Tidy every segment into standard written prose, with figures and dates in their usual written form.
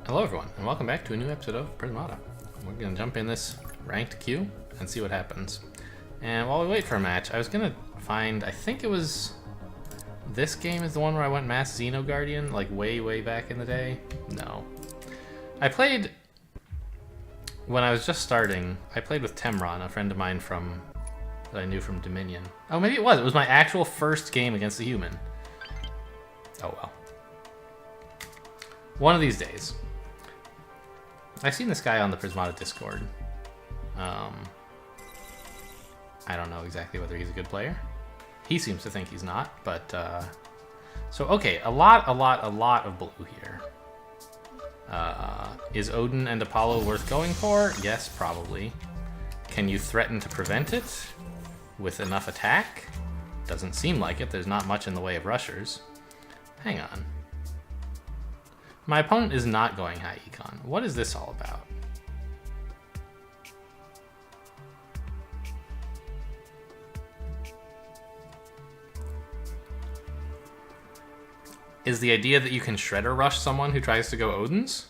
Hello everyone, and welcome back to a new episode of Prismata. We're going to jump in this ranked queue and see what happens. And while we wait for a match, I was going to find, I think it was, this game is the one where I went Mass Xeno Guardian, like way back in the day? No. I played, when I was just starting, I played with Temron, a friend of mine that I knew from Dominion. Oh, maybe it was my actual first game against a human. Oh well. One of these days. I've seen this guy on the Prismata Discord. I don't know exactly whether he's a good player. He seems to think he's not, but so okay, a lot of blue here. Is Odin and Apollo worth going for? Yes, probably. Can you threaten to prevent it with enough attack? Doesn't seem like it. There's not much in the way of rushers. Hang on. My opponent is not going high econ. What is this all about? Is the idea that you can Shredder rush someone who tries to go Odin's?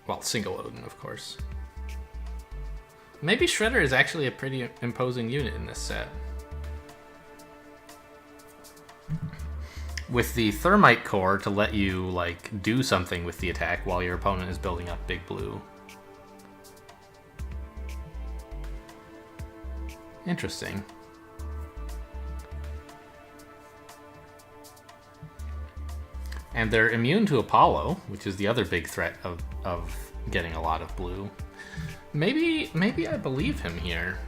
Well, single Odin, of course. Maybe Shredder is actually a pretty imposing unit in this set. With the Thermite Core to let you, like, do something with the attack while your opponent is building up big blue. Interesting. And they're immune to Apollo, which is the other big threat of getting a lot of blue. Maybe I believe him here.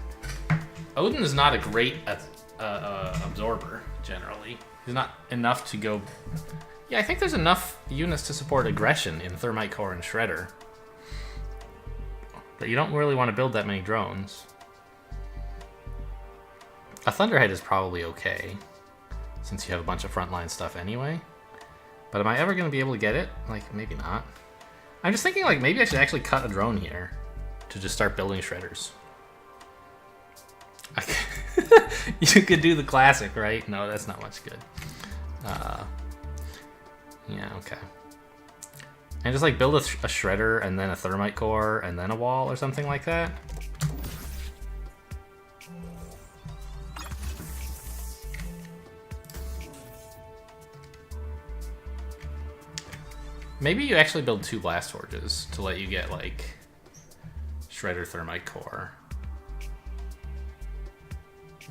Odin is not a great absorber, generally. He's not enough to go... Yeah, I think there's enough units to support aggression in Thermite Core and Shredder. But you don't really want to build that many drones. A Thunderhead is probably okay, since you have a bunch of frontline stuff anyway. But am I ever going to be able to get it? Like, maybe not. I'm just thinking, like, maybe I should actually cut a drone here to just start building Shredders. You could do the classic, right? No, that's not much good. Yeah, okay. And just like build a Shredder and then a Thermite Core and then a wall or something like that. Maybe you actually build 2 Blast Forges to let you get like Shredder Thermite Core.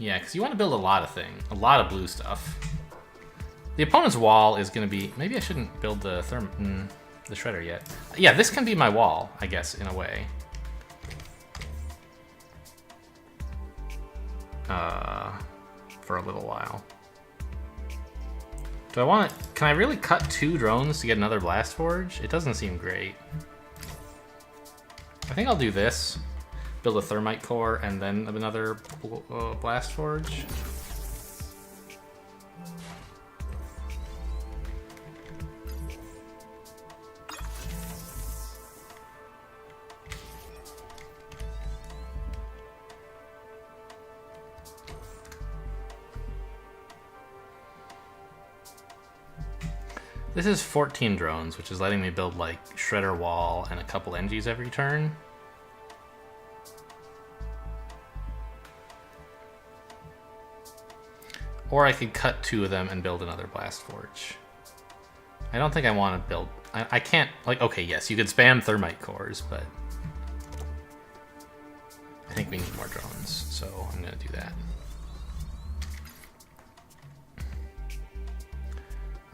Yeah, because you want to build a lot of blue stuff. The opponent's wall is going to be... Maybe I shouldn't build the Shredder yet. Yeah, this can be my wall, I guess, in a way. For a little while. Do I want to... Can I really cut 2 drones to get another Blast Forge? It doesn't seem great. I think I'll do this. Build a Thermite Core and then another Blast Forge. This is 14 drones, which is letting me build like Shredder Wall and a couple NGs every turn. Or I could cut 2 of them and build another Blast Forge. I don't think I want to build... I can't... Like, okay, yes, you could spam Thermite Cores, but... I think we need more drones, so I'm going to do that.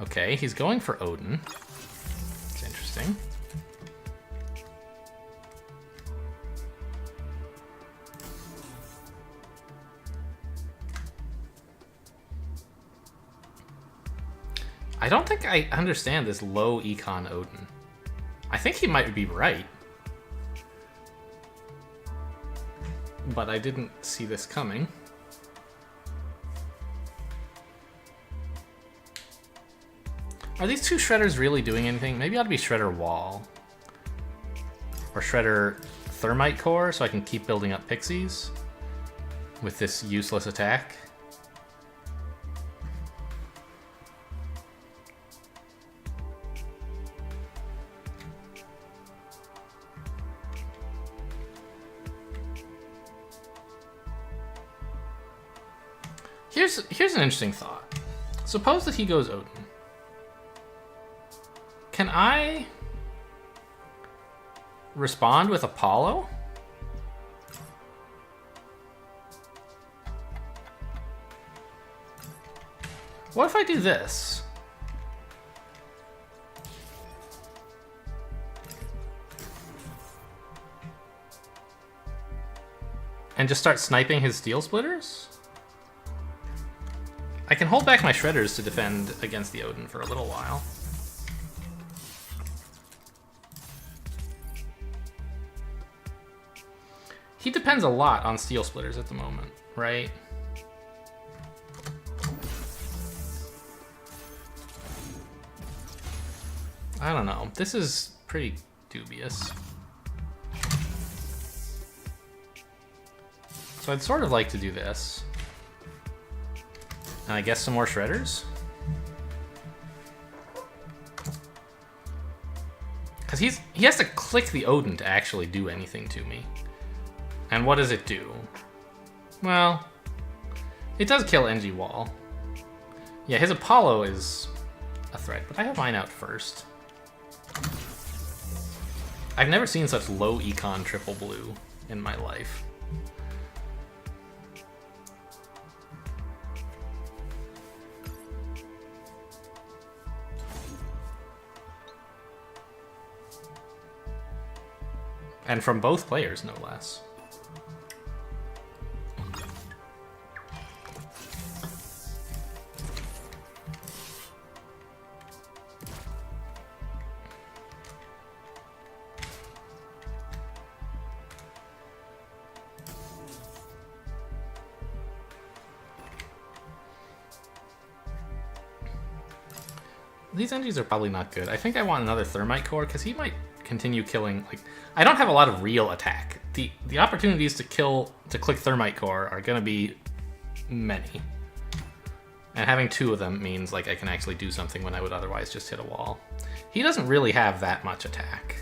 Okay, he's going for Odin. It's interesting. I don't think I understand this low econ Odin. I think he might be right. But I didn't see this coming. Are these 2 Shredders really doing anything? Maybe it ought to be Shredder Wall. Or Shredder Thermite Core so I can keep building up Pixies with this useless attack. Here's an interesting thought. Suppose that he goes Odin. Can I respond with Apollo? What if I do this? And just start sniping his steel splitters? I can hold back my shredders to defend against the Odin for a little while. He depends a lot on steel splitters at the moment, right? I don't know. This is pretty dubious. So I'd sort of like to do this. And I guess some more shredders? Because he has to click the Odin to actually do anything to me. And what does it do? Well, it does kill NG Wall. Yeah, his Apollo is a threat, but I have mine out first. I've never seen such low econ triple blue in my life. And from both players, no less. These NGs are probably not good. I think I want another Thermite Core, because he might continue killing, like, I don't have a lot of real attack. The opportunities to click Thermite Core are gonna be many. And having two of them means like I can actually do something when I would otherwise just hit a wall. He doesn't really have that much attack.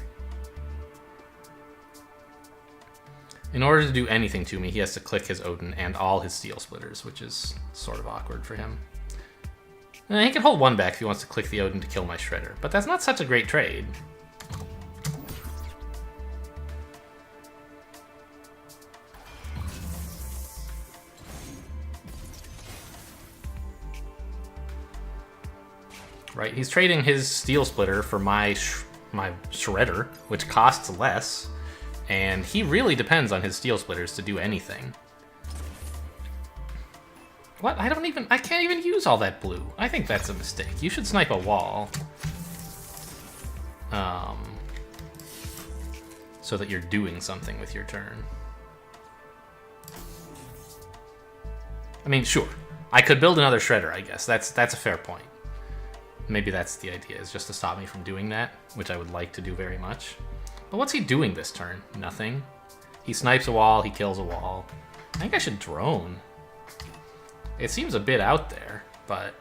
In order to do anything to me, he has to click his Odin and all his steel splitters, which is sort of awkward for him. And he can hold one back if he wants to click the Odin to kill my Shredder, but that's not such a great trade. Right, he's trading his steel splitter for my Shredder, which costs less, and he really depends on his steel splitters to do anything. What? I can't even use all that blue. I think that's a mistake. You should snipe a wall. So that you're doing something with your turn. I mean, sure. I could build another Shredder, I guess. That's a fair point. Maybe that's the idea, is just to stop me from doing that, which I would like to do very much. But what's he doing this turn? Nothing. He snipes a wall, he kills a wall. I think I should drone. It seems a bit out there, but...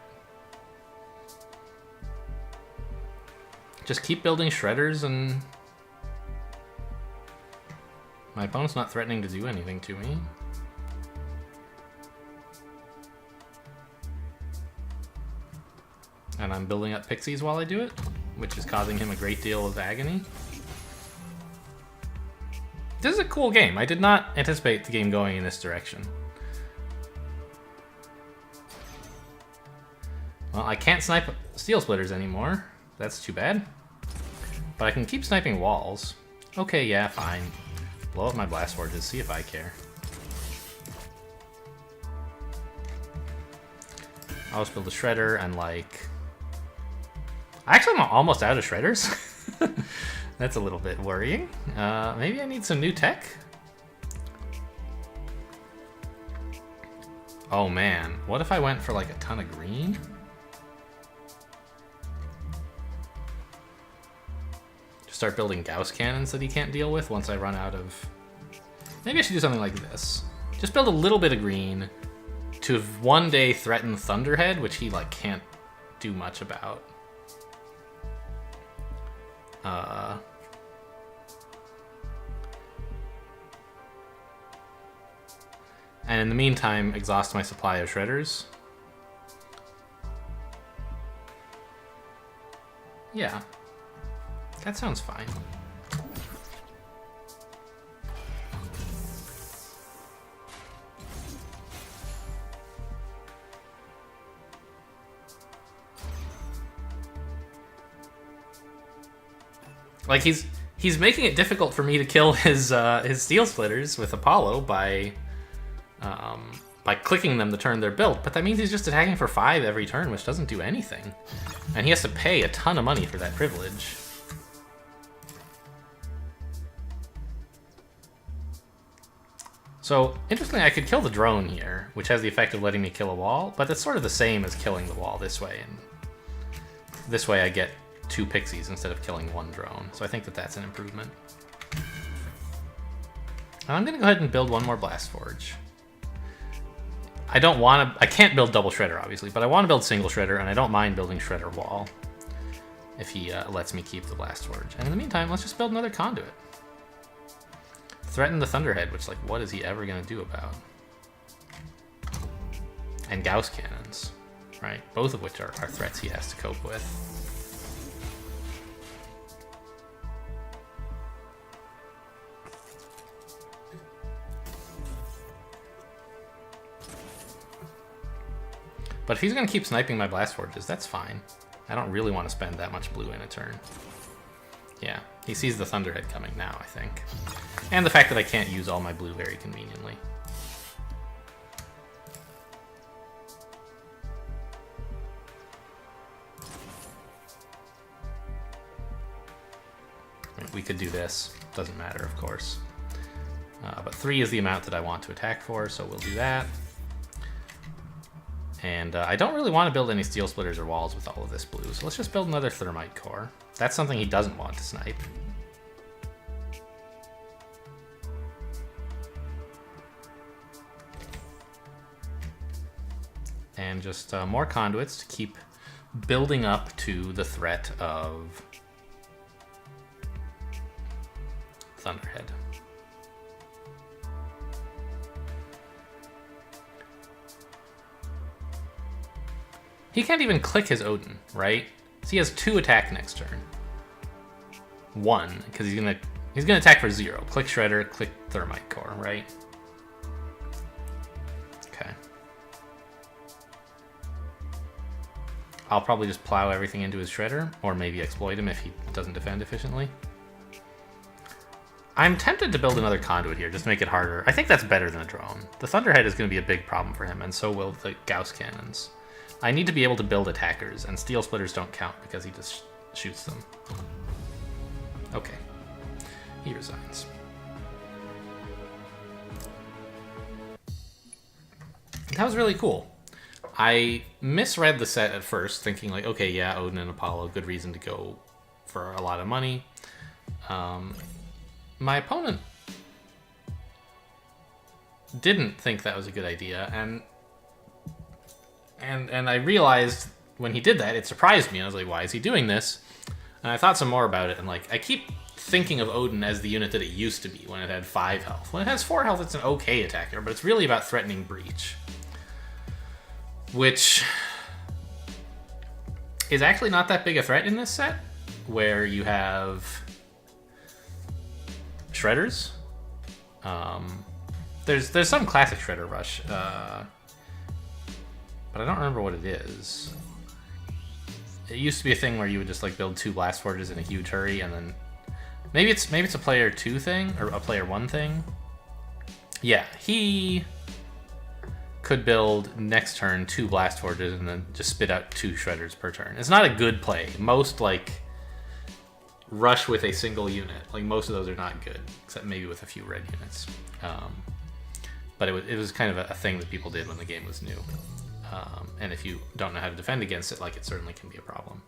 just keep building Shredders and... my opponent's not threatening to do anything to me. And I'm building up Pixies while I do it, which is causing him a great deal of agony. This is a cool game. I did not anticipate the game going in this direction. Well, I can't snipe steel splitters anymore. That's too bad. But I can keep sniping walls. Okay, yeah, fine. Blow up my blast forges, see if I care. I'll just build a Shredder and like... actually, I'm almost out of Shredders. That's a little bit worrying. Maybe I need some new tech? Oh man, what if I went for like a ton of green? Just start building Gauss cannons that he can't deal with once I run out of... maybe I should do something like this. Just build a little bit of green to one day threaten Thunderhead, which he like can't do much about. And in the meantime, exhaust my supply of shredders. Yeah, that sounds fine. Like he's making it difficult for me to kill his steel splitters with Apollo by clicking them to turn their build, but that means he's just attacking for 5 every turn, which doesn't do anything. And he has to pay a ton of money for that privilege. So, interestingly, I could kill the drone here, which has the effect of letting me kill a wall, but it's sort of the same as killing the wall this way, and this way I get 2 pixies instead of killing 1 drone, so I think that that's an improvement. And I'm gonna go ahead and build 1 more blast forge. I can't build double shredder, obviously, but I want to build single shredder, and I don't mind building shredder wall if he lets me keep the blast forge. And in the meantime, let's just build another conduit. Threaten the Thunderhead, which, like, what is he ever going to do about? And Gauss cannons, right? Both of which are threats he has to cope with. But if he's going to keep sniping my blast forges, that's fine. I don't really want to spend that much blue in a turn. Yeah, he sees the Thunderhead coming now, I think. And the fact that I can't use all my blue very conveniently. We could do this. Doesn't matter, of course. But 3 is the amount that I want to attack for, so we'll do that. And I don't really want to build any steel splitters or walls with all of this blue, so let's just build another thermite core. That's something he doesn't want to snipe. And just more conduits to keep building up to the threat of Thunderhead. He can't even click his Odin, right? So he has 2 attack next turn. 1, because he's gonna attack for 0. Click Shredder, click Thermite Core, right? Okay. I'll probably just plow everything into his Shredder, or maybe exploit him if he doesn't defend efficiently. I'm tempted to build another conduit here, just to make it harder. I think that's better than a drone. The Thunderhead is going to be a big problem for him, and so will the Gauss cannons. I need to be able to build attackers, and steel splitters don't count because he just shoots them. Okay. He resigns. That was really cool. I misread the set at first, thinking like, okay, yeah, Odin and Apollo, good reason to go for a lot of money. My opponent didn't think that was a good idea, and I realized when he did that, it surprised me. I was like, why is he doing this? And I thought some more about it, and like, I keep thinking of Odin as the unit that it used to be when it had 5 health. When it has 4 health, it's an okay attacker, but it's really about threatening breach. Which is actually not that big a threat in this set, where you have shredders. There's some classic shredder rush, but I don't remember what it is. It used to be a thing where you would just like build 2 blast forges in a huge hurry, and then maybe it's a player 2 thing or a player 1 thing. Yeah, he could build next turn 2 blast forges and then just spit out 2 shredders per turn. It's not a good play. Most like rush with a single unit. Like most of those are not good, except maybe with a few red units. But it was kind of a thing that people did when the game was new. And if you don't know how to defend against it, like it certainly can be a problem.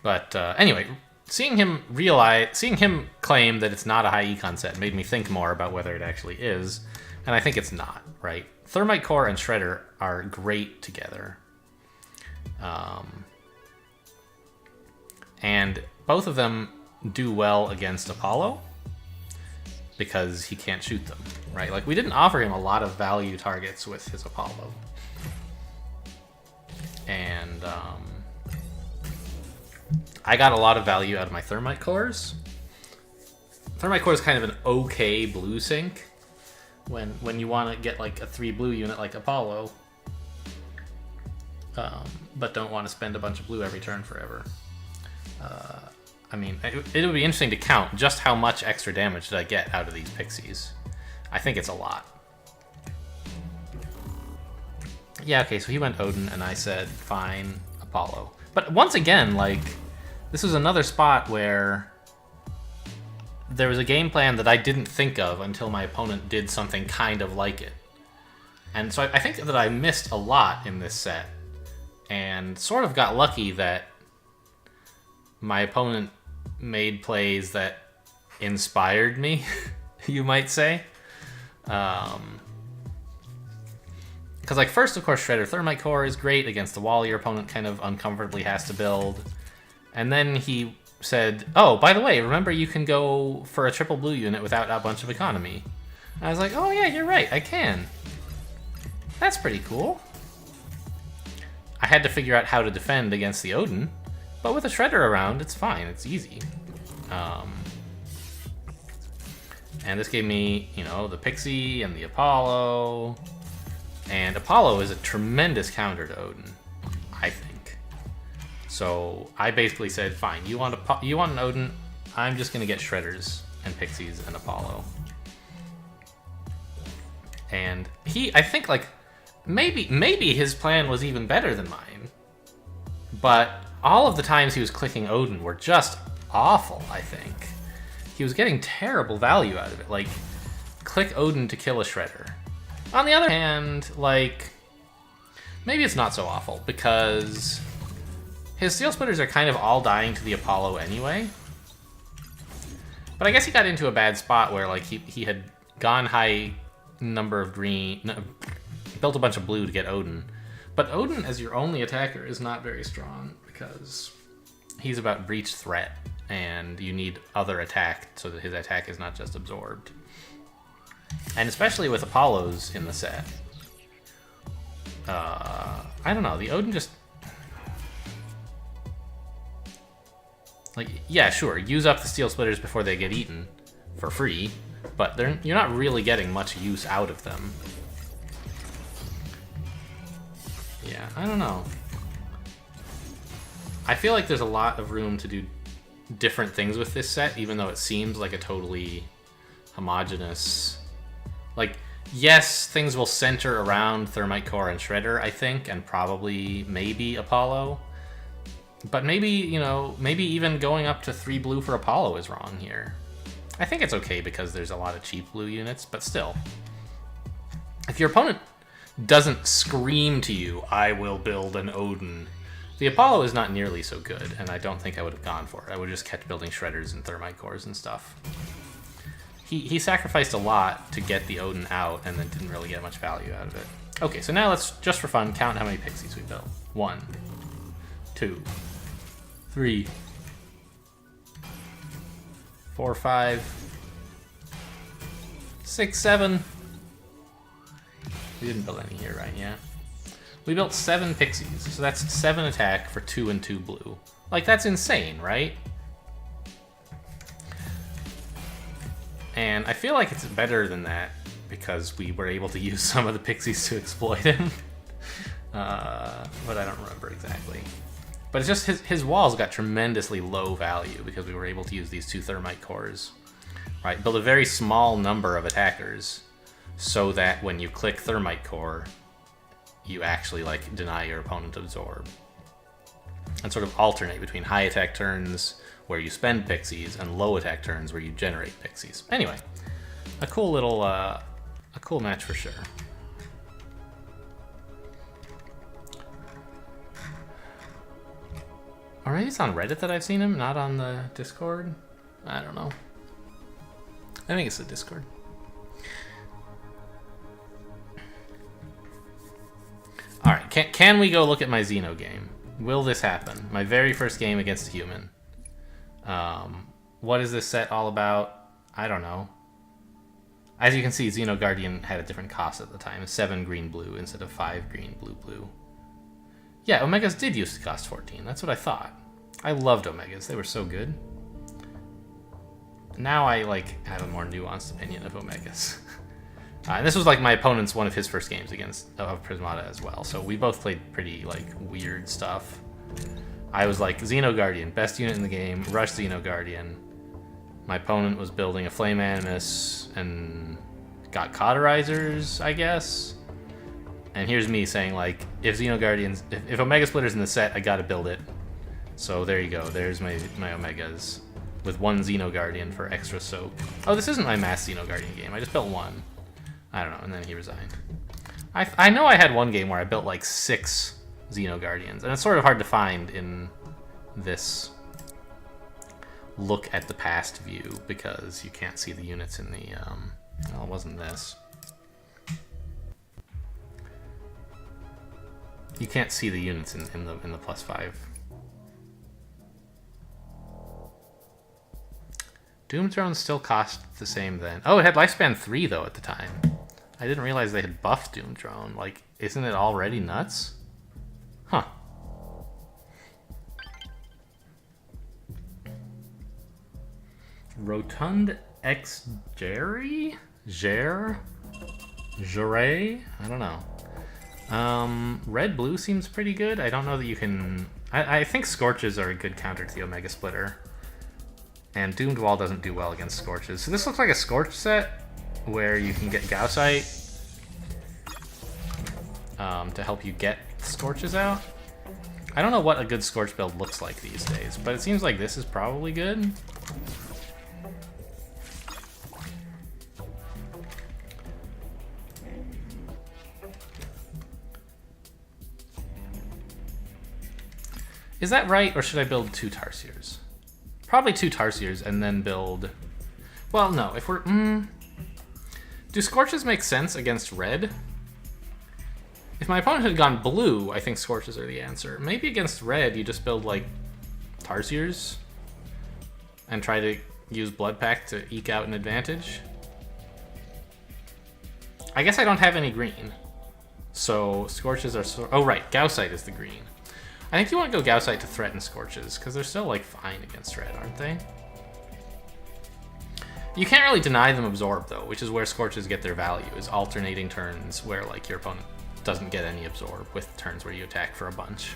But anyway, seeing him claim that it's not a high econ set made me think more about whether it actually is, and I think it's not, right? Thermite Core and Shredder are great together. And both of them do well against Apollo. because he can't shoot them, right? Like, we didn't offer him a lot of value targets with his Apollo. And I got a lot of value out of my thermite cores. Thermite core is kind of an okay blue sink when you want to get like a 3 blue unit like Apollo, but don't want to spend a bunch of blue every turn forever. I mean, it would be interesting to count just how much extra damage did I get out of these pixies. I think it's a lot. Yeah, okay, so he went Odin, and I said, fine, Apollo. But once again, like, this was another spot where there was a game plan that I didn't think of until my opponent did something kind of like it. And so I think that I missed a lot in this set, and sort of got lucky that my opponent made plays that inspired me, you might say. Because, like, first, of course, Shredder Thermite Core is great against the wall your opponent kind of uncomfortably has to build. And then he said, oh, by the way, remember you can go for a triple blue unit without a bunch of economy. And I was like, oh yeah, you're right, I can. That's pretty cool. I had to figure out how to defend against the Odin, but with a Shredder around, it's fine, it's easy. And this gave me, you know, the Pixie and the Apollo. And Apollo is a tremendous counter to Odin, I think. So I basically said, fine, you want an Odin, I'm just gonna get Shredders and Pixies and Apollo. And I think, like, maybe his plan was even better than mine. But all of the times he was clicking Odin were just awful, I think. He was getting terrible value out of it. Like, click Odin to kill a Shredder. On the other hand, like, maybe it's not so awful, because his Steel Splitters are kind of all dying to the Apollo anyway. But I guess he got into a bad spot where, like, he had gone high number of green, no, built a bunch of blue to get Odin. But Odin as your only attacker is not very strong, because he's about breach threat, and you need other attack so that his attack is not just absorbed. And especially with Apollos in the set. I don't know, the Odin just... Like, yeah, sure, use up the Steel Splitters before they get eaten for free, but you're not really getting much use out of them. Yeah, I don't know. I feel like there's a lot of room to do different things with this set, even though it seems like a totally homogeneous... Like, yes, things will center around Thermite Core and Shredder, I think, and probably, maybe, Apollo. But maybe, you know, maybe even going up to 3 blue for Apollo is wrong here. I think it's okay because there's a lot of cheap blue units, but still. If your opponent doesn't scream to you, I will build an Odin, the Apollo is not nearly so good, and I don't think I would have gone for it. I would have just kept building Shredders and Thermite Cores and stuff. He sacrificed a lot to get the Odin out, and then didn't really get much value out of it. Okay, so now let's, just for fun, count how many Pixies we built. 1, 2, 3, 4, 5, 6, 7. We didn't build any here, right? Yeah. We built 7 Pixies, so that's 7 attack for 2 and 2 blue. Like, that's insane, right? And I feel like it's better than that because we were able to use some of the Pixies to exploit him. But I don't remember exactly. But it's just his walls got tremendously low value because we were able to use these 2 Thermite Cores. Right, build a very small number of attackers so that when you click Thermite Core, you actually, like, deny your opponent absorb. And sort of alternate between high attack turns where you spend Pixies and low attack turns where you generate Pixies. Anyway, a cool little, a cool match for sure. Or maybe it's on Reddit that I've seen him, not on the Discord? I don't know. I think it's the Discord. Alright, can we go look at my Xeno game? Will this happen? My very first game against a human. What is this set all about? I don't know. As you can see, Xeno Guardian had a different cost at the time. 7 green blue instead of 5 green blue blue. Yeah, Omegas did used to cost 14. That's what I thought. I loved Omegas. They were so good. Now I have a more nuanced opinion of Omegas. And this was my opponent's one of his first games against Prismata as well. So we both played pretty weird stuff. I was Xeno Guardian, best unit in the game, rush Xeno Guardian. My opponent was building a Flame Animus and got Cauterizers, I guess. And here's me saying if Xeno Guardians, if Omega Splitter's in the set, I gotta build it. So there you go. There's my Omegas with 1 Xeno Guardian for extra soak. Oh, this isn't my mass Xeno Guardian game. I just built 1. I don't know, and then he resigned. I know I had one game where I built 6 Xeno Guardians, and it's sort of hard to find in this look at the past view because you can't see the units in the well, it wasn't this. You can't see the units in the +5. Doom Throne still cost the same then. Oh, it had lifespan 3 though at the time. I didn't realize they had buffed Doom Throne. Isn't it already nuts? Huh. Rotund X Jerry? Jer? Jure? I don't know. Red Blue seems pretty good. I don't know that you can... I think Scorches are a good counter to the Omega Splitter. And Doomed Wall doesn't do well against Scorches. So this looks like a Scorch set where you can get Gaussite to help you get Scorches out. I don't know what a good Scorch build looks like these days, but it seems like this is probably good. Is that right, or should I build 2 Tarsiers? Probably 2 Tarsiers and then build... Well, no, if we're... Do Scorches make sense against red? If my opponent had gone blue, I think Scorches are the answer. Maybe against red, you just build, Tarsiers and try to use Blood Pact to eke out an advantage. I guess I don't have any green. So Scorches are... Oh, right, Gaussite is the green. I think you want to go Gaussite to threaten Scorches, because they're still, fine against red, aren't they? You can't really deny them Absorb, though, which is where Scorches get their value, is alternating turns where, your opponent doesn't get any Absorb, with turns where you attack for a bunch.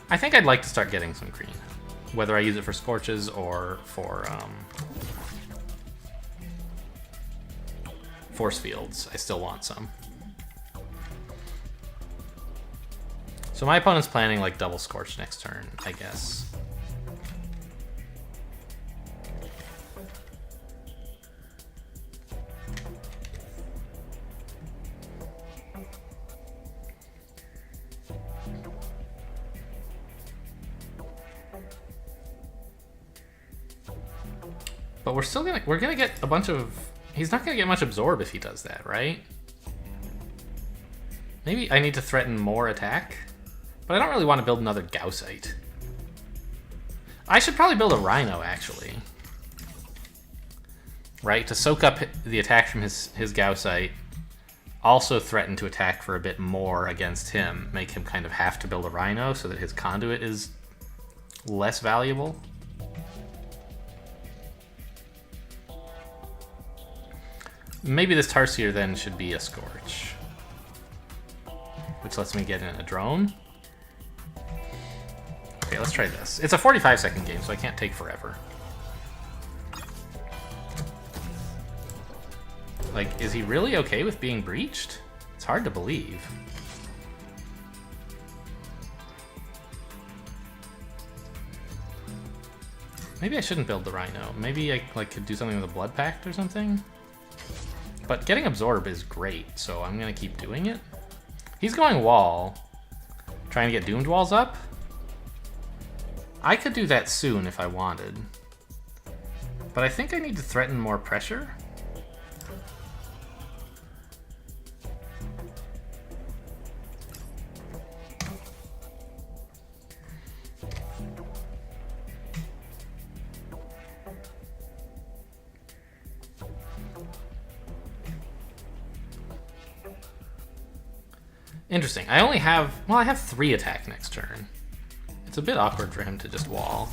I think I'd like to start getting some green, whether I use it for Scorches or for, Force Fields. I still want some. So my opponent's planning double Scorch next turn, I guess. But we're gonna get a bunch of... He's not going to get much Absorb if he does that, right? Maybe I need to threaten more attack? But I don't really want to build another Gaussite. I should probably build a Rhino, actually. Right? To soak up the attack from his Gaussite. Also threaten to attack for a bit more against him. Make him kind of have to build a Rhino so that his Conduit is less valuable. Maybe this Tarsier then should be a Scorch, which lets me get in a drone. Okay, let's try this. It's a 45-second game, so I can't take forever. Is he really okay with being breached? It's hard to believe. Maybe I shouldn't build the Rhino. Maybe I could do something with a Blood Pact or something? But getting Absorb is great, so I'm going to keep doing it. He's going Wall, trying to get Doomed Walls up. I could do that soon if I wanted. But I think I need to threaten more pressure. Interesting. I only have... Well, I have 3 attack next turn. It's a bit awkward for him to just wall.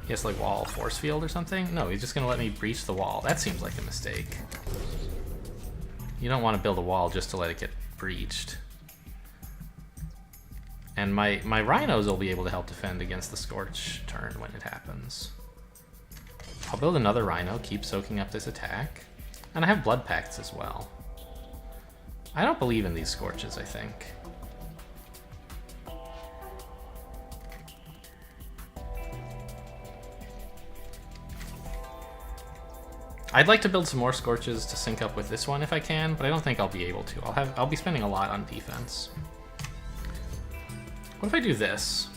He has to, like, wall force field or something? No, he's just going to let me breach the wall. That seems like a mistake. You don't want to build a wall just to let it get breached. And my rhinos will be able to help defend against the Scorch turn when it happens. I'll build another rhino, keep soaking up this attack. And I have blood pacts as well. I don't believe in these Scorches, I think. I'd like to build some more Scorches to sync up with this one if I can, but I don't think I'll be able to. I'll be spending a lot on defense. What if I do this?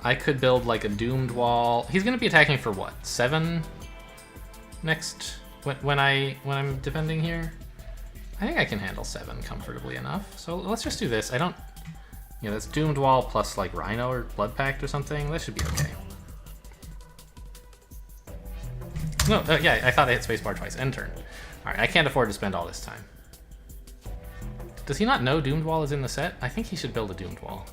I could build like a doomed wall. He's gonna be attacking for what? 7 next when I'm defending here? I think I can handle 7 comfortably enough. So let's just do this. I don't, you know, that's doomed wall plus like Rhino or Blood Pact or something. That should be okay. No, yeah, I thought I hit spacebar twice. End turn. All right, I can't afford to spend all this time. Does he not know Doomed Wall is in the set? I think he should build a Doomed Wall.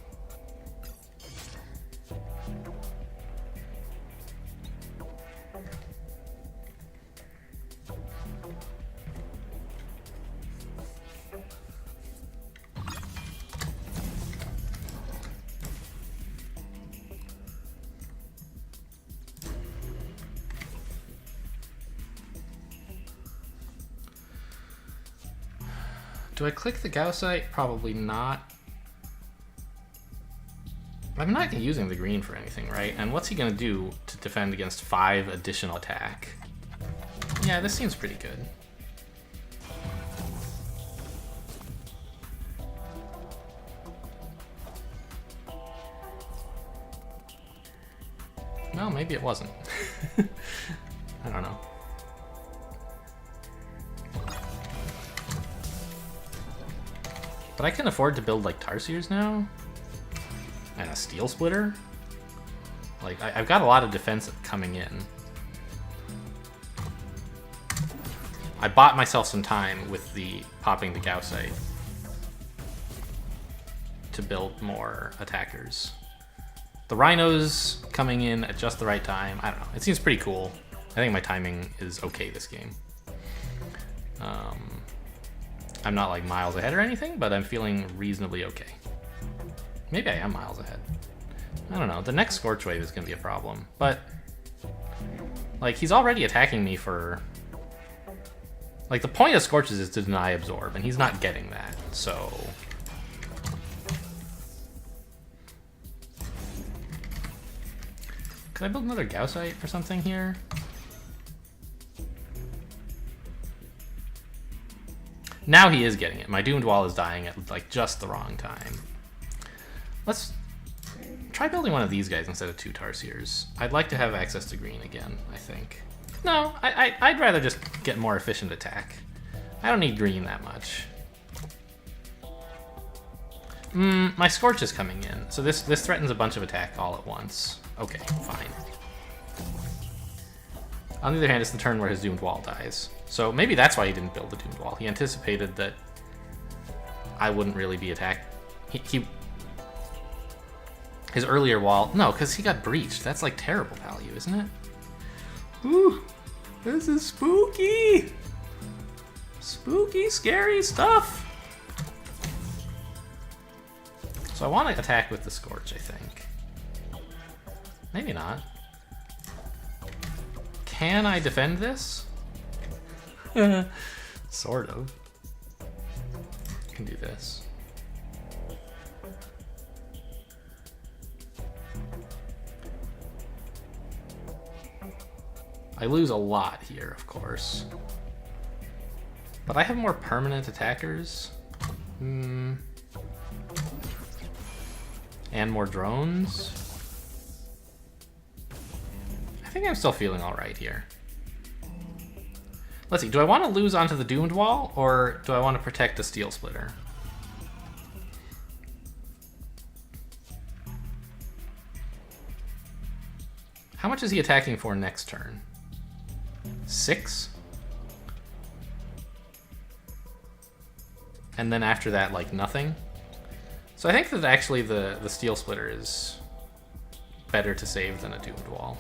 Do I click the Gaussite? Probably not. I'm not using the green for anything, right? And what's he gonna do to defend against 5 additional attack? Yeah, this seems pretty good. Well, maybe it wasn't. I don't know. But I can afford to build like Tarsiers now, and a Steel Splitter. Like I've got a lot of defense coming in. I bought myself some time with the popping the Gaussite to build more attackers. The Rhinos coming in at just the right time. I don't know. It seems pretty cool. I think my timing is okay this game. I'm not like miles ahead or anything, but I'm feeling reasonably okay. Maybe I am miles ahead. I don't know. The next Scorch Wave is going to be a problem, but like he's already attacking me for like the point of Scorches is to deny absorb, and he's not getting that. So could I build another Gaussite or something here? Now he is getting it. My Doomed Wall is dying at like just the wrong time. Let's try building one of these guys instead of 2 Tarsiers. I'd like to have access to green again, I think. No, I'd rather just get more efficient attack. I don't need green that much. My Scorch is coming in, so this threatens a bunch of attack all at once. Okay, fine. On the other hand, it's the turn where his Doomed Wall dies. So maybe that's why he didn't build the Doomed Wall. He anticipated that I wouldn't really be attacked. His earlier wall... No, because he got breached. That's like terrible value, isn't it? Ooh, this is spooky! Spooky, scary stuff! So I want to attack with the Scorch, I think. Maybe not. Can I defend this? Sort of. I can do this. I lose a lot here, of course. But I have more permanent attackers. And more drones. I think I'm still feeling alright here. Let's see, do I want to lose onto the Doomed Wall, or do I want to protect the Steel Splitter? How much is he attacking for next turn? 6? and then after that, like, nothing. So I think that actually the Steel Splitter is better to save than a Doomed Wall.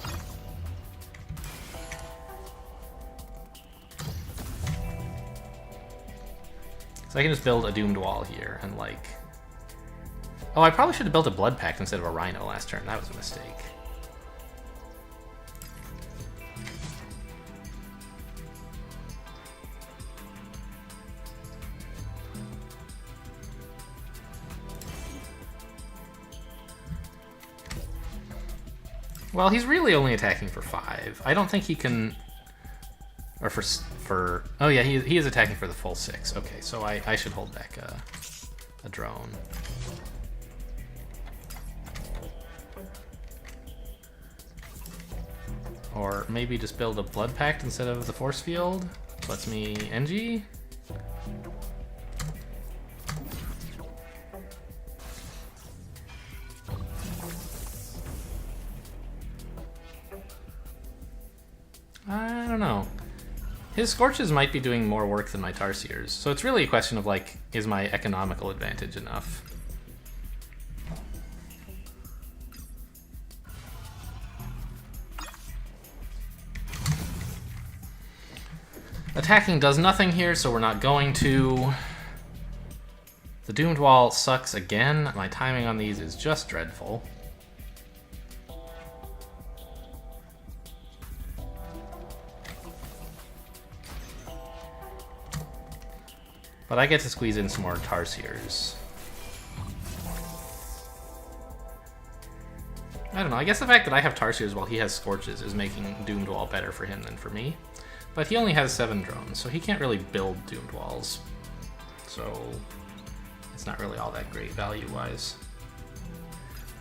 So I can just build a Doomed Wall here and, like... Oh, I probably should have built a Blood Pact instead of a Rhino last turn. That was a mistake. Well, he's really only attacking for 5. I don't think he can... Or for... Oh yeah, he is attacking for the full 6. Okay, so I should hold back a drone. Or maybe just build a Blood Pact instead of the Force Field. Lets me NG. I don't know. His Scorches might be doing more work than my Tarsiers, so it's really a question of, like, is my economical advantage enough? Attacking does nothing here, so we're not going to. The Doomed Wall sucks again. My timing on these is just dreadful. But I get to squeeze in some more Tarsiers. I don't know, I guess the fact that I have Tarsiers while he has Scorches is making Doomed Wall better for him than for me. But he only has 7 drones, so he can't really build Doomed Walls. So it's not really all that great value-wise.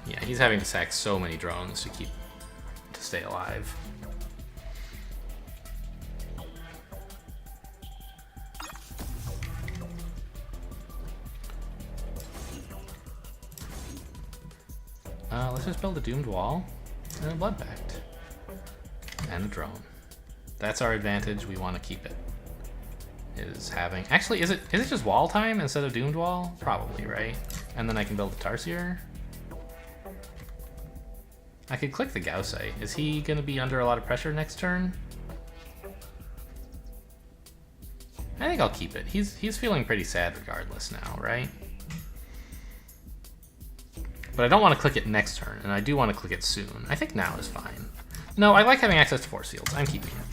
Yeah, he's having to sack so many drones to stay alive. Let's just build a Doomed Wall and a Blood Pact. And a drone. That's our advantage, we want to keep it. Is having... Actually, is it just wall time instead of Doomed Wall? Probably, right? And then I can build a Tarsier. I could click the Gaussite. Is he going to be under a lot of pressure next turn? I think I'll keep it. He's feeling pretty sad regardless now, right? But I don't want to click it next turn, and I do want to click it soon. I think now is fine. No, I like having access to Force Fields. I'm keeping it.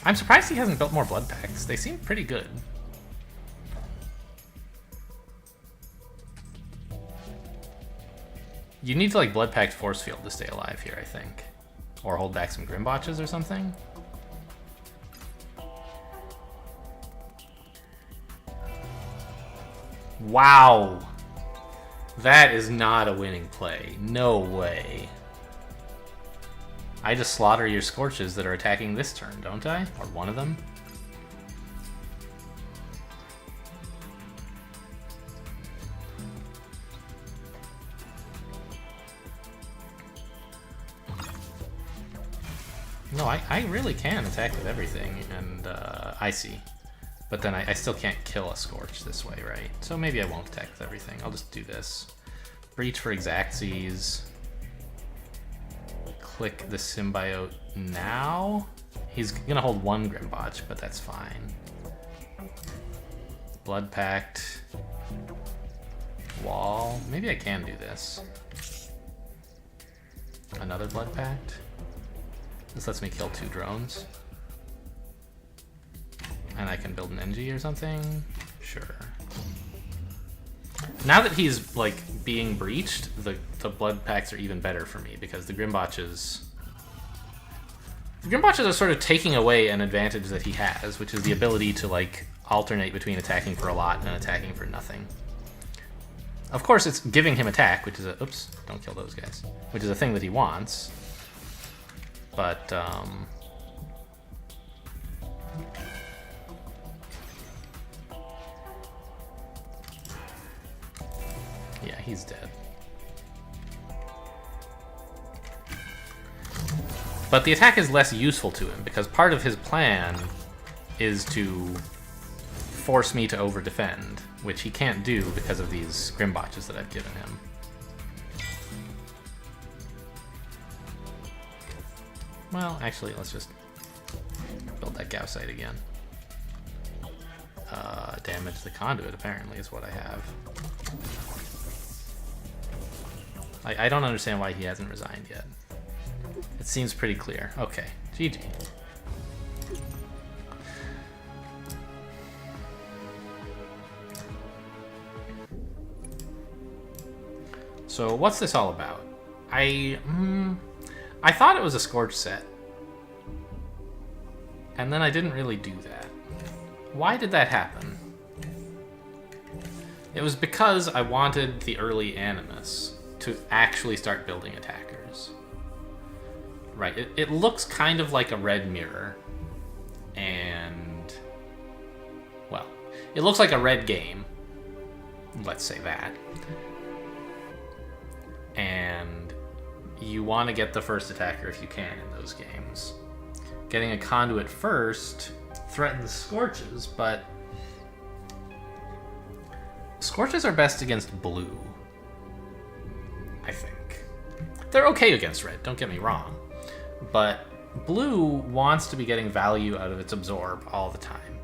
I'm surprised he hasn't built more Blood Pacts. They seem pretty good. You need to, like, Blood Pact Force Field to stay alive here, I think. Or hold back some Grimbotches or something. Wow! That is not a winning play. No way. I just slaughter your Scorches that are attacking this turn, don't I? Or one of them? No, I really can attack with everything, and I see. But then I still can't kill a Scorch this way, right? So maybe I won't attack with everything. I'll just do this. Breach for Exacxes. Click the Symbiote now. He's gonna hold 1 Grimbotch, but that's fine. Blood Pact. Wall. Maybe I can do this. Another Blood Pact. This lets me kill 2 drones. And I can build an NG or something? Sure. Now that he's, like, being breached, the Blood Pacts are even better for me, because the Grimbotches... The Grimbotches are sort of taking away an advantage that he has, which is the ability to, like, alternate between attacking for a lot and attacking for nothing. Of course, it's giving him attack, which is a... Oops, don't kill those guys. Which is a thing that he wants. But, yeah, he's dead. But the attack is less useful to him, because part of his plan is to force me to over-defend, which he can't do because of these Grimbotches that I've given him. Well, actually, let's just build that Gaussite again. Damage the conduit, apparently, is what I have. I don't understand why he hasn't resigned yet. It seems pretty clear. Okay, GG. So what's this all about? I thought it was a Scorch set. And then I didn't really do that. Why did that happen? It was because I wanted the early Animus to actually start building attackers. Right, it looks kind of like a red mirror. And, well, it looks like a red game. Let's say that. And you want to get the first attacker if you can in those games. Getting a conduit first threatens Scorches, but Scorches are best against blue, I think. They're okay against red, don't get me wrong, but blue wants to be getting value out of its absorb all the time.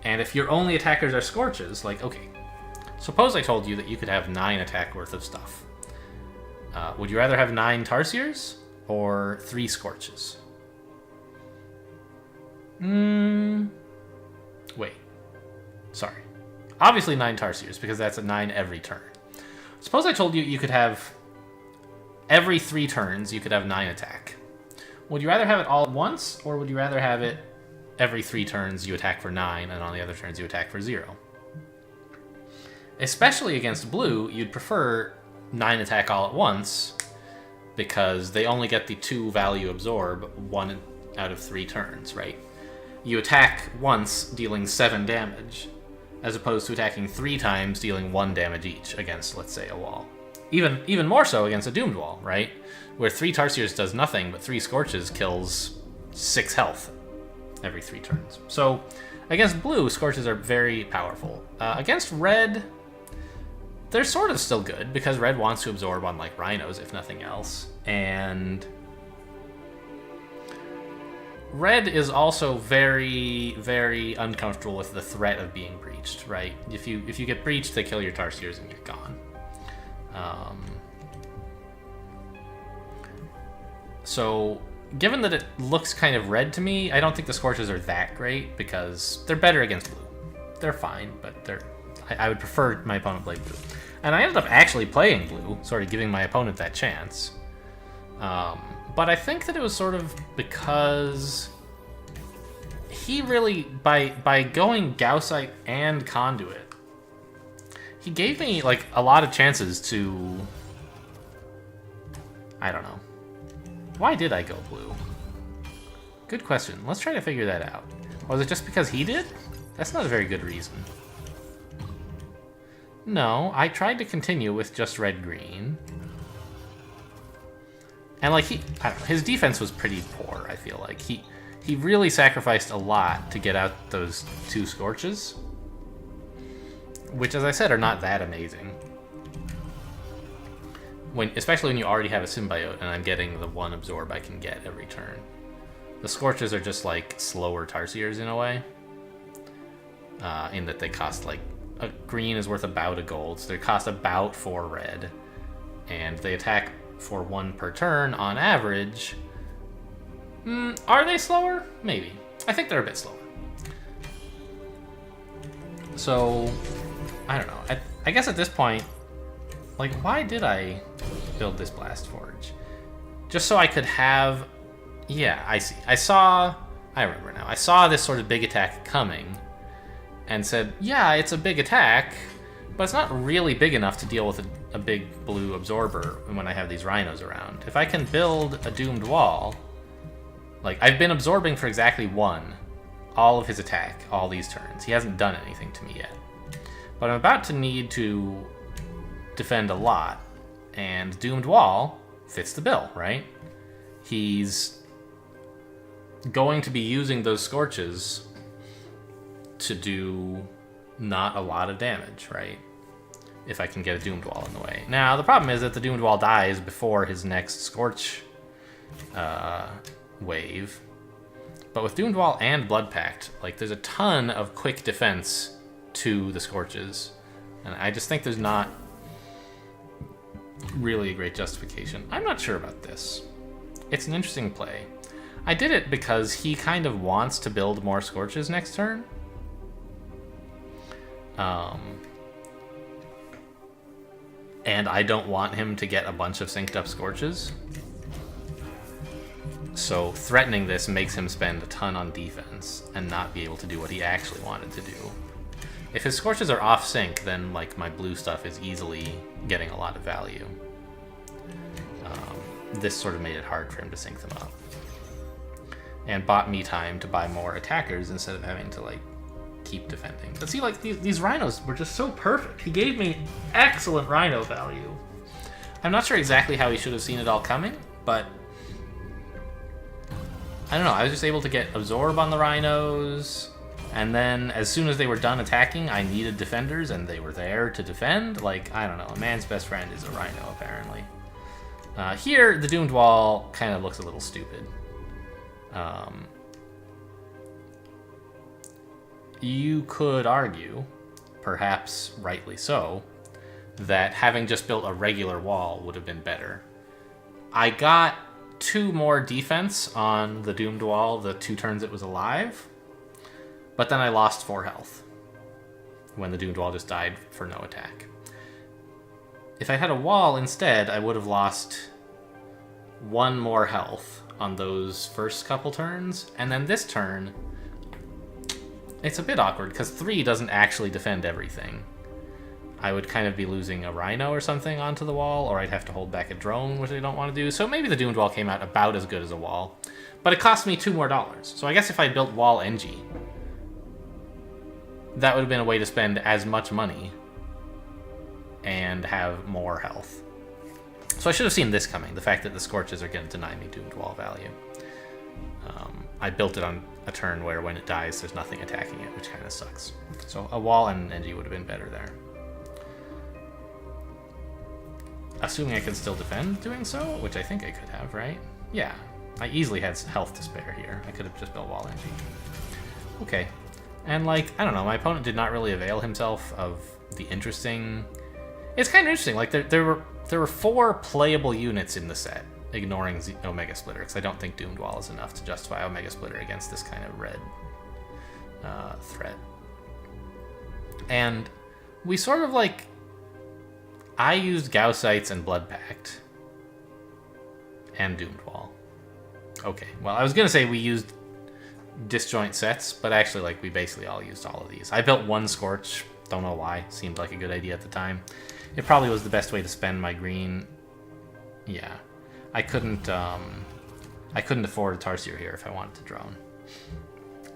And if your only attackers are Scorches, like, okay, suppose I told you that you could have 9 attack worth of stuff. Would you rather have 9 Tarsiers or 3 Scorches? Wait. Sorry. Obviously 9 Tarsiers, because that's a 9 every turn. Suppose I told you you could have... Every 3 turns, you could have 9 attack. Would you rather have it all at once, or would you rather have it every 3 turns you attack for 9, and on the other turns you attack for 0? Especially against blue, you'd prefer 9 attack all at once, because they only get the 2 value absorb 1 out of 3 turns, right? You attack once, dealing 7 damage, as opposed to attacking 3 times, dealing 1 damage each against, let's say, a wall. Even more so against a doomed wall, right? Where 3 Tarsiers does nothing, but 3 Scorches kills 6 health every 3 turns. So, against blue, Scorches are very powerful. Against red, they're sort of still good, because red wants to absorb on, like, rhinos, if nothing else. And red is also very, very uncomfortable with the threat of being breached, right? If you get breached, they kill your Tarsiers and you're gone. So, given that it looks kind of red to me, I don't think the Scorches are that great, because they're better against blue. They're fine, but I would prefer my opponent play blue. And I ended up actually playing blue, sort of giving my opponent that chance. But I think that it was sort of because he really, by going Gaussite and Conduit, he gave me, like, a lot of chances to... I don't know. Why did I go blue? Good question. Let's try to figure that out. Was it just because he did? That's not a very good reason. No, I tried to continue with just red-green. And, like, I don't know, his defense was pretty poor, I feel like. He really sacrificed a lot to get out those 2 Scorches. Which, as I said, are not that amazing. Especially when you already have a Symbiote and I'm getting the 1 absorb I can get every turn. The Scorches are just, like, slower Tarsiers in a way. In that they cost, like, a green is worth about a gold, so they cost about 4 red. And they attack for 1 per turn on average. Are they slower? Maybe. I think they're a bit slower. So, I don't know. I guess at this point, like, why did I build this Blast Forge? Just so I could have... Yeah, I see. I remember now. I saw this sort of big attack coming and said, yeah, it's a big attack, but it's not really big enough to deal with a big blue absorber when I have these rhinos around. If I can build a doomed wall, like, I've been absorbing for exactly 1, all of his attack, all these turns. He hasn't done anything to me yet. But I'm about to need to defend a lot, and doomed wall fits the bill, right? He's going to be using those Scorches to do not a lot of damage, right? If I can get a Doomed Wall in the way. Now, the problem is that the Doomed Wall dies before his next Scorch wave. But with Doomed Wall and Blood Pact, like, there's a ton of quick defense to the Scorches. And I just think there's not really a great justification. I'm not sure about this. It's an interesting play. I did it because he kind of wants to build more Scorches next turn. And I don't want him to get a bunch of synced up Scorches. So threatening this makes him spend a ton on defense and not be able to do what he actually wanted to do. If his Scorches are off sync, then like my blue stuff is easily getting a lot of value. This sort of made it hard for him to sync them up. And bought me time to buy more attackers instead of having to like keep defending. But see, like these rhinos were just so perfect. He gave me excellent rhino value. I'm not sure exactly how he should have seen it all coming, but I don't know. I was just able to get absorb on the rhinos, and then as soon as they were done attacking, I needed defenders, and they were there to defend. Like, I don't know. A man's best friend is a rhino, apparently. Here, the Doomed Wall kind of looks a little stupid. You could argue, perhaps rightly so, that having just built a regular wall would have been better. I got 2 more defense on the Doomed Wall the 2 turns it was alive, but then I lost 4 health when the Doomed Wall just died for no attack. If I had a wall instead, I would have lost 1 more health on those first couple turns, and then this turn, it's a bit awkward because 3 doesn't actually defend everything. I would kind of be losing a rhino or something onto the wall, or I'd have to hold back a drone, which I don't want to do. So maybe the Doomed Wall came out about as good as a wall, but it cost me $2 more. So I guess if I built wall NG, that would have been a way to spend as much money and have more health. So I should have seen this coming, the fact that the Scorches are going to deny me Doomed Wall value. I built it on a turn where when it dies, there's nothing attacking it, which kind of sucks. So a wall and NG would have been better there. Assuming I could still defend doing so, which I think I could have, right? Yeah, I easily had health to spare here. I could have just built wall NG. Okay, and like, I don't know, my opponent did not really avail himself of the interesting... It's kind of interesting, like there were 4 playable units in the set, ignoring Omega Splitter, because I don't think Doomed Wall is enough to justify Omega Splitter against this kind of red threat. And we sort of like... I used Gaussites and Blood Pact. And Doomed Wall. Okay, well, I was going to say we used disjoint sets, but actually, like, we basically all used all of these. I built 1 Scorch. Don't know why. Seemed like a good idea at the time. It probably was the best way to spend my green. Yeah. I couldn't afford a Tarsier here if I wanted to drone.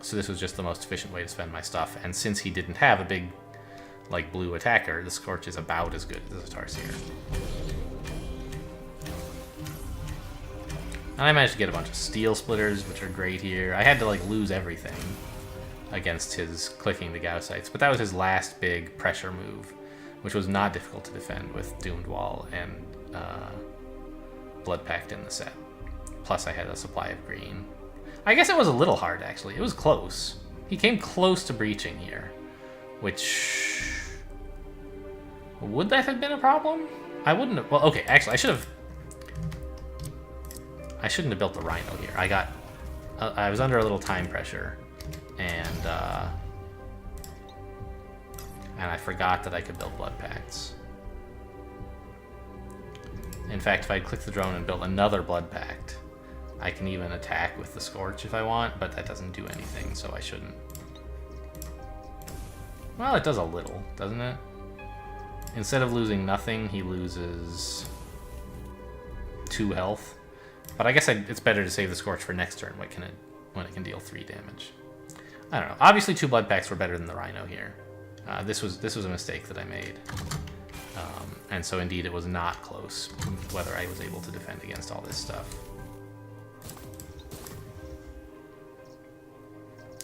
So this was just the most efficient way to spend my stuff. And since he didn't have a big, like, blue attacker, the Scorch is about as good as a Tarsier. And I managed to get a bunch of Steel Splitters, which are great here. I had to, like, lose everything against his clicking the Gaussites, but that was his last big pressure move, which was not difficult to defend with Doomed Wall and Blood Pact in the set. Plus I had a supply of green. I guess it was a little hard, actually. It was close. He came close to breaching here, which... Would that have been a problem? I wouldn't have... Well, okay, actually, I shouldn't have built the Rhino here. I was under a little time pressure, and I forgot that I could build Blood Pacts. In fact, if I'd clicked the drone and built another Blood Pact, I can even attack with the Scorch if I want, but that doesn't do anything, so I shouldn't. Well, it does a little, doesn't it? Instead of losing nothing, he loses 2 health. But I guess it's better to save the Scorch for next turn when it can deal 3 damage. I don't know. Obviously, 2 Blood Pacts were better than the Rhino here. This was a mistake that I made. And so indeed it was not close whether I was able to defend against all this stuff.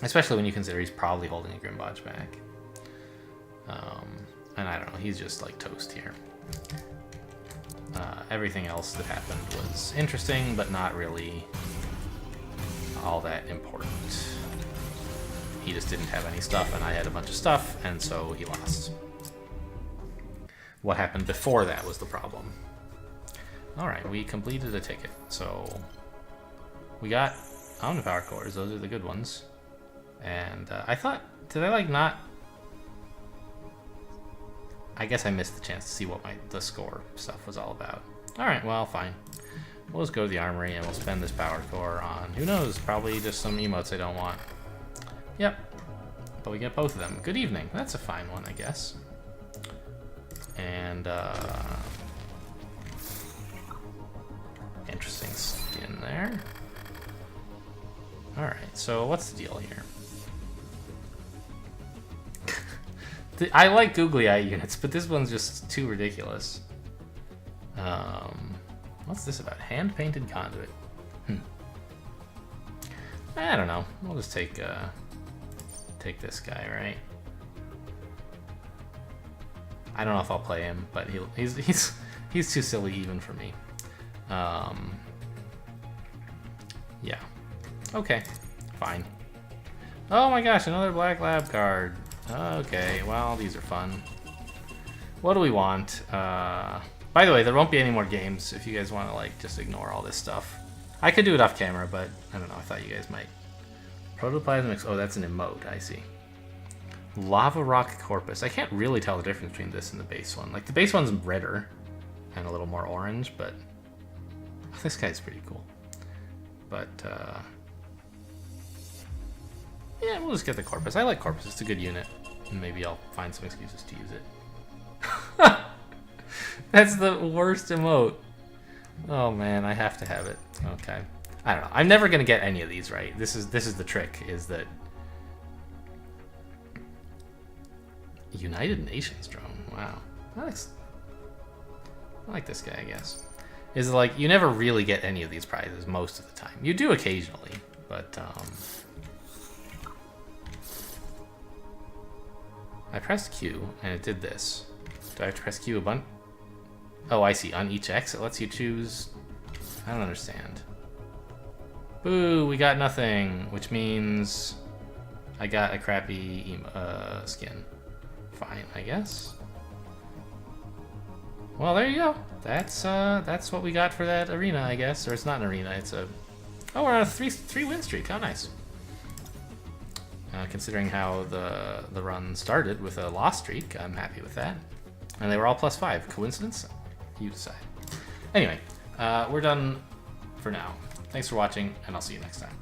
Especially when you consider he's probably holding a Grimbotch back. And I don't know, he's just like toast here. Everything else that happened was interesting, but not really all that important. He just didn't have any stuff, and I had a bunch of stuff, and so he lost. What happened before that was the problem. Alright, we completed a ticket, so we got Omnipower cores, those are the good ones. And I thought, did I like not... I guess I missed the chance to see what the score stuff was all about. Alright, well, fine. We'll just go to the armory and we'll spend this power core on, who knows, probably just some emotes I don't want. Yep, but we get both of them. Good evening, that's a fine one, I guess. And, interesting skin there. Alright, so what's the deal here? I like googly eye units, but this one's just too ridiculous. What's this about? Hand-painted conduit. I don't know. We'll just take this guy, right? I don't know if I'll play him, but he's too silly even for me. Yeah. Okay. Fine. Oh my gosh, another Black Lab card. Okay, well, these are fun. What do we want? By the way, there won't be any more games if you guys want to, like, just ignore all this stuff. I could do it off camera, but I don't know, I thought you guys might. Protoplasm, oh, that's an emote, I see. Lava Rock Corpus. I can't really tell the difference between this and the base one. Like, the base one's redder and a little more orange, but this guy's pretty cool. But, yeah, we'll just get the Corpus. I like Corpus, it's a good unit. And maybe I'll find some excuses to use it. That's the worst emote. Oh man, I have to have it. Okay. I don't know. I'm never gonna get any of these right. This is the trick, is that United Nations drone. Wow. I like this guy, I guess. Is like you never really get any of these prizes most of the time. You do occasionally, but I pressed Q and it did this. Do I have to press Q a bunch? Oh, I see. On each X, it lets you choose. I don't understand. Boo, we got nothing, which means I got a crappy skin. Fine, I guess. Well, there you go. That's what we got for that arena, I guess. Or it's not an arena, it's a... Oh, we're on a three win streak. How nice. Considering how the run started with a loss streak, I'm happy with that. And they were all +5. Coincidence? You decide. Anyway, we're done for now. Thanks for watching, and I'll see you next time.